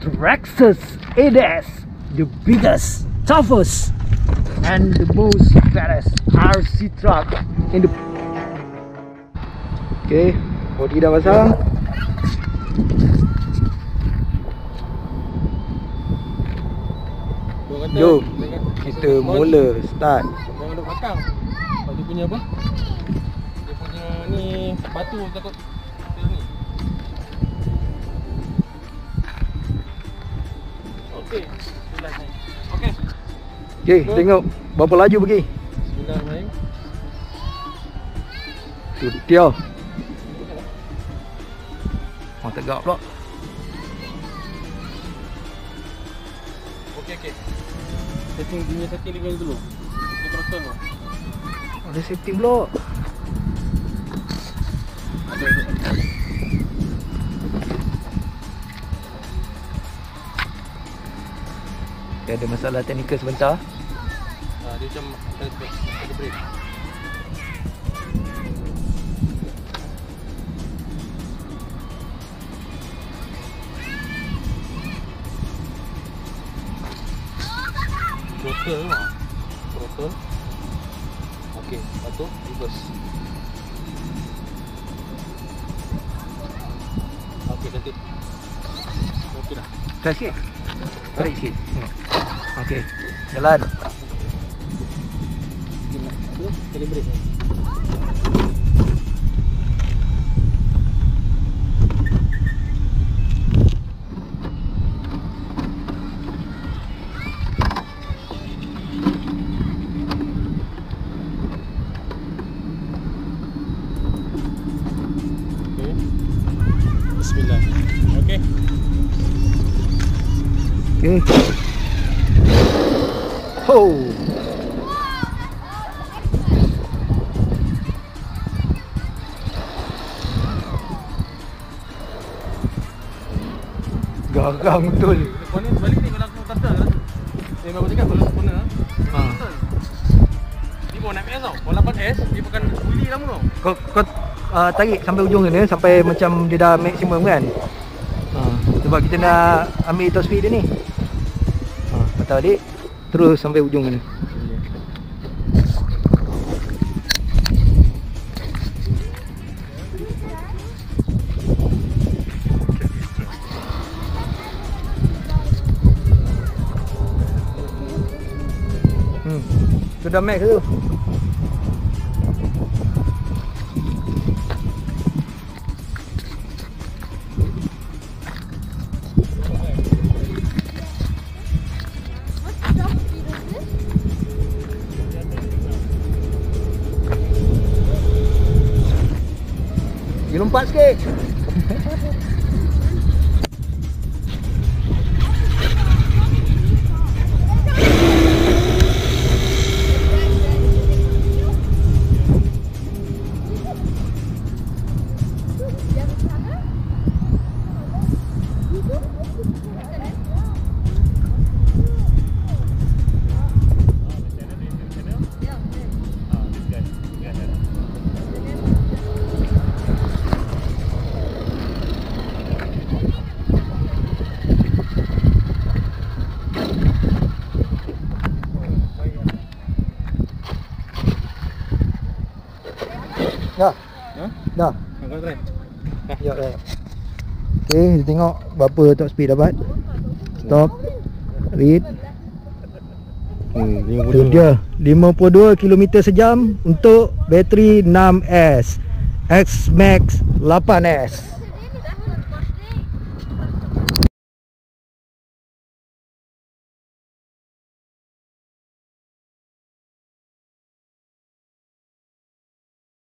Traxxas XmaXX, the biggest, toughest, and the most baddest RC truck in the. Okay, body dah pasang. Jom kita mula start. Jangan duduk belakang. Sebab dia punya apa? Dia punya ni batu takut ni. Okey, bismillah. Okey. Okay, tengok berapa laju pergi. Bismillahirrahmanirrahim. Tu dia. Oh, tegak pula. Okey. Setting dia dulu. Dia teruskan tu. Ada setting pula. Dia ada masalah teknikal sebentar. Dia macam ada break. Throttle. Okey, lepas tu reverse. Okey, cantik. Okey dah. Tarik sikit. Tarik sikit. Okey, jalan. Tu, kali break. Bismillah. Okey. Okey. Ho. Garang betul. Corner balik ni kalau aku kata kan. Memang aku cakap kalau corner. Ni bawa 8S tau. Bawa 8S dia bukan wheelie lama tau. Kau tarik sampai ujung ni, sampai macam dia dah maksimum kan. Sebab kita nak ambil top speed dia ni. Patah balik terus sampai ujung ni. Sudah max tu. Dia lompat sikit. Dah. Dah. Kau try. Ya, dah. Okey, kita tengok berapa top speed dapat. Stop. Read. Itu dia 52 km sejam untuk bateri 6S XmaXX 8S.